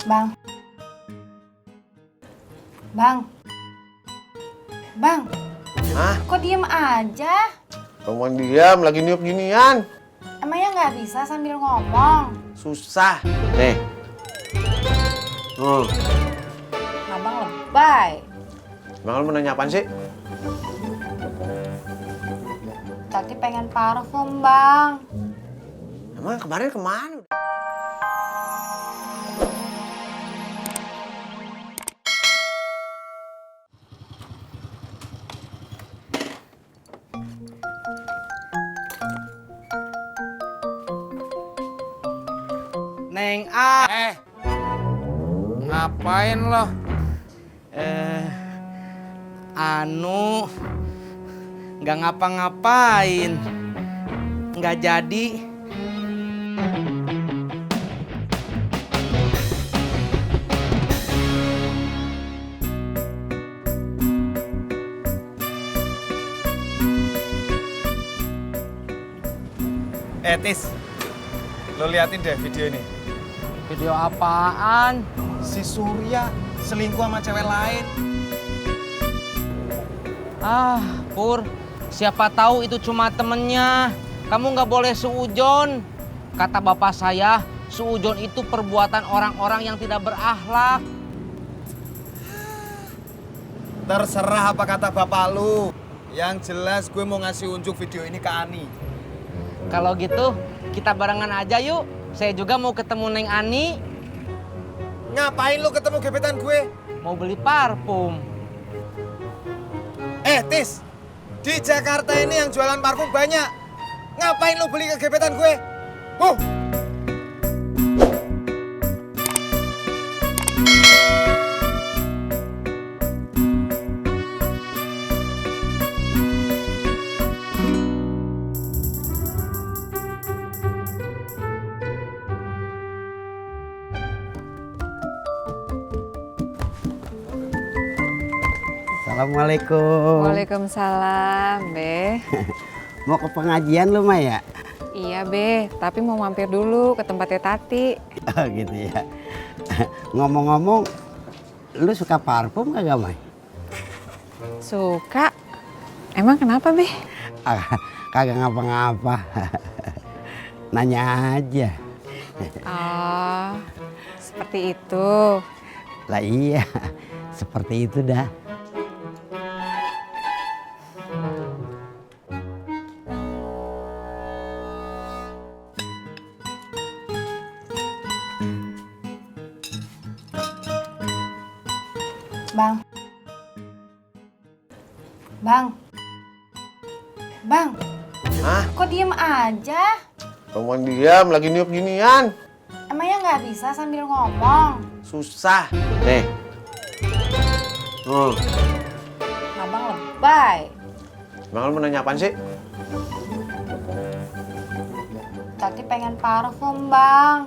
Bang. Bang. Bang. Hah? Kok diem aja? Ngomong diam, lagi niup ginian. Emangnya nggak bisa sambil ngomong? Susah. Nih. Abang lebay. Bang, lu mau nanya apaan sih? Tati pengen parfum, Bang. Emang kemarin kemana? Neng A. Ngapain lo? Anu nggak ngapa-ngapain, nggak jadi. Tis, lo liatin deh video ini. Video apaan? Si Surya selingkuh sama cewek lain. Ah, Pur, siapa tahu itu cuma temennya. Kamu nggak boleh suujon. Kata bapak saya, suujon itu perbuatan orang-orang yang tidak berakhlak. Terserah apa kata bapak lu. Yang jelas gue mau ngasih unjuk video ini ke Ani. Kalau gitu, kita barengan aja yuk. Saya juga mau ketemu Neng Ani. Ngapain lu ketemu gebetan gue? Mau beli parfum. Tis, di Jakarta ini yang jualan parfum banyak. Ngapain lu beli ke gebetan gue? Assalamualaikum. Waalaikumsalam, Be. Mau ke pengajian lu, Maya? Iya, Be. Tapi mau mampir dulu ke tempatnya Tati. Oh gitu ya. Ngomong-ngomong, lu suka parfum kagak, May? Suka. Emang kenapa, Be? Kagak ngapa-ngapa. Nanya aja. Oh, seperti itu. Lah iya, seperti itu dah. Bang. Bang. Bang. Hah? Kok diem aja? Ngomong diam, lagi niup ginian. Emangnya nggak bisa sambil ngomong? Susah. Nih. Abang lebay. Bang, lu mau nanya apaan sih? Tati pengen parfum, Bang.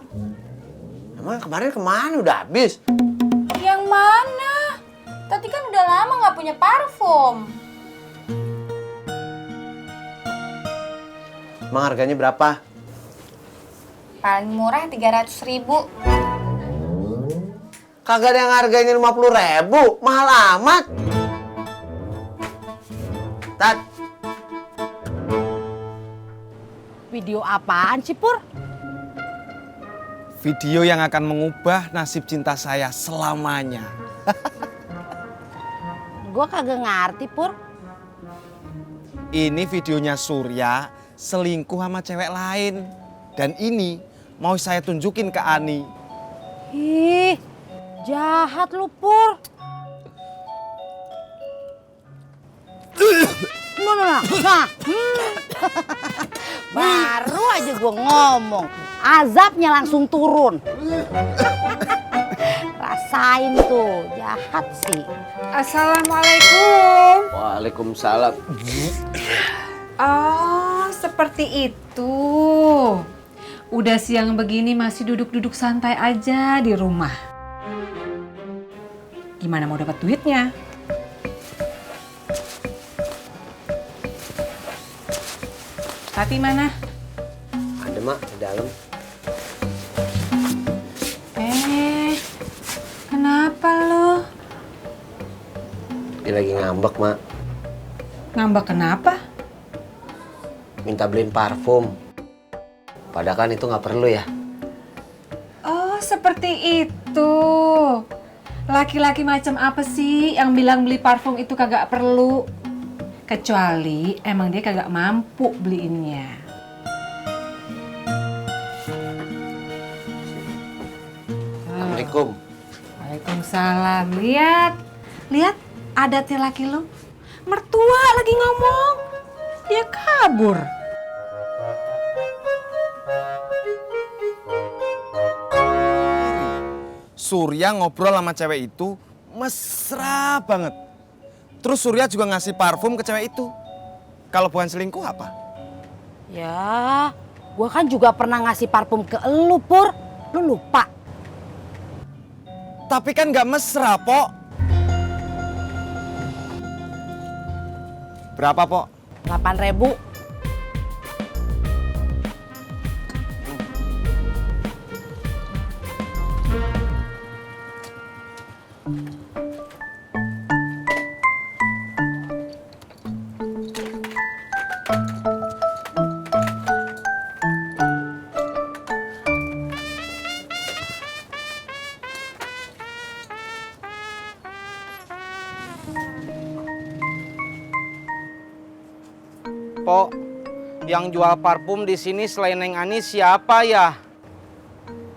Emang kemarin kemana? Udah habis. Yang mana? Tati kan udah lama nggak punya parfum. Emang harganya berapa? Paling murah 300.000. Kagak ada yang harganya 50.000. Mahal amat. Tat. Video apaan sih, Pur? Video yang akan mengubah nasib cinta saya selamanya. Gue kagak ngerti, Pur. Ini videonya Surya selingkuh sama cewek lain. Dan ini mau saya tunjukin ke Ani. Ih, jahat lu, Pur. Nah. Baru aja gue ngomong, azabnya langsung turun. Rasain tuh, jahat sih. Assalamualaikum. Waalaikumsalam. Oh, seperti itu. Udah siang begini masih duduk-duduk santai aja di rumah. Gimana mau dapat duitnya? Tati mana? Ada, Mak, di dalam. Kenapa lo? Dia lagi ngambek, Mak. Ngambek kenapa? Minta beliin parfum. Padahal kan itu nggak perlu ya. Oh, seperti itu. Laki-laki macam apa sih yang bilang beli parfum itu kagak perlu? Kecuali emang dia kagak mampu beliinnya. Assalamualaikum. Waalaikumsalam. Lihat adatnya laki lu. Mertua lagi ngomong. Dia kabur. Surya ngobrol sama cewek itu mesra banget. Terus Surya juga ngasih parfum ke cewek itu. Kalau bukan selingkuh apa? Ya, gua kan juga pernah ngasih parfum ke elu, Pur. Lu lupa? Tapi kan nggak mesra, Pok. Berapa, Pok? 8.000. Pok, yang jual parfum di sini selain Neng Ani siapa ya?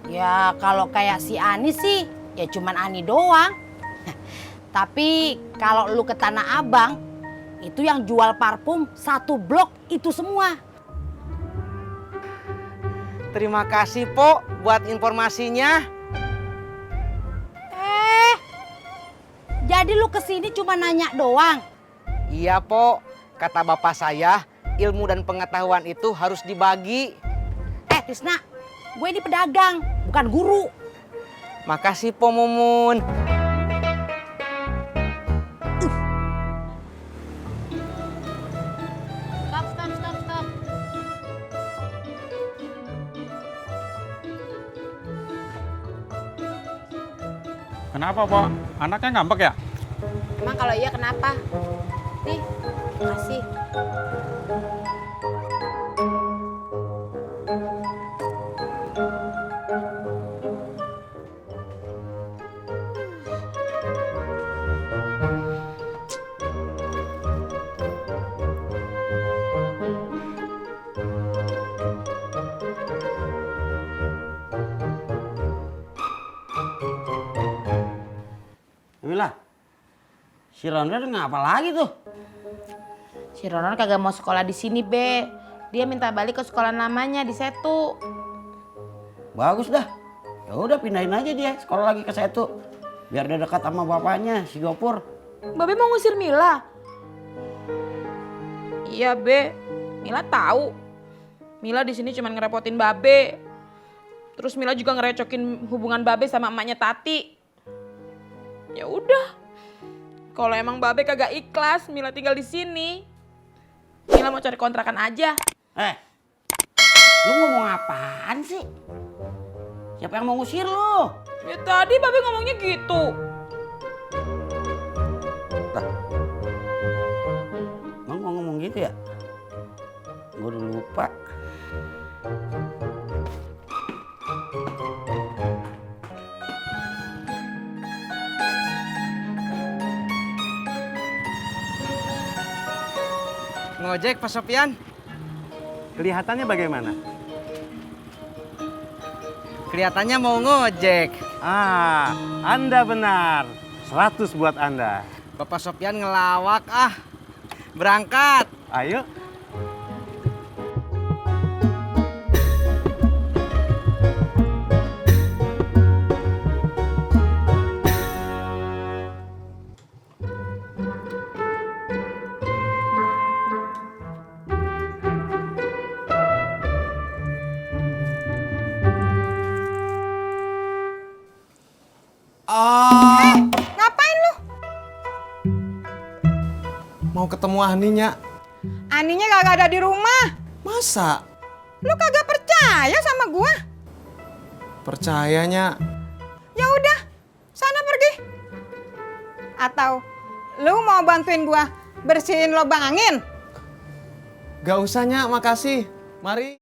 Ya kalau kayak si Ani sih, ya cuman Ani doang. Tapi kalau lu ke Tanah Abang, itu yang jual parfum satu blok itu semua. Terima kasih, Pok, buat informasinya. Jadi lu kesini cuma nanya doang? Iya, Pok. Kata bapak saya, ilmu dan pengetahuan itu harus dibagi. Tisna, gue ini pedagang, bukan guru. Makasih, Po Mumun. Stop. Kenapa, Pok? Anaknya ngambek ya? Emang kalau iya kenapa? Nih, kasih. Inilah, si Ronron ngapa lagi tuh? Si Ronon kagak mau sekolah di sini, Be. Dia minta balik ke sekolah namanya di Setu. Bagus dah. Ya udah pindahin aja dia sekolah lagi ke Setu. Biar dia dekat sama bapaknya, si Gopur. Babe mau ngusir Mila. Iya, Be. Mila tahu. Mila di sini cuma ngerepotin Babe. Terus Mila juga ngerecokin hubungan Babe sama emaknya Tati. Ya udah. Kalau emang Babe kagak ikhlas Mila tinggal di sini, Mila mau cari kontrakan aja. Lu ngomong apaan sih? Siapa yang mau ngusir lu? Ya tadi Babe ngomongnya gitu. Emang mau ngomong gitu ya? Gue udah lupa. Ngojek, Pak Sofian. Kelihatannya bagaimana? Kelihatannya mau ngojek. Ah, Anda benar. 100 buat Anda. Bapak Sofian ngelawak ah. Berangkat. Ayo. Ngapain lu? Mau ketemu Aninya. Aninya kagak ada di rumah. Masa? Lu kagak percaya sama gua? Percayanya. Ya udah, sana pergi. Atau lu mau bantuin gua bersihin lubang angin? Gak usah, Nyak, makasih. Mari.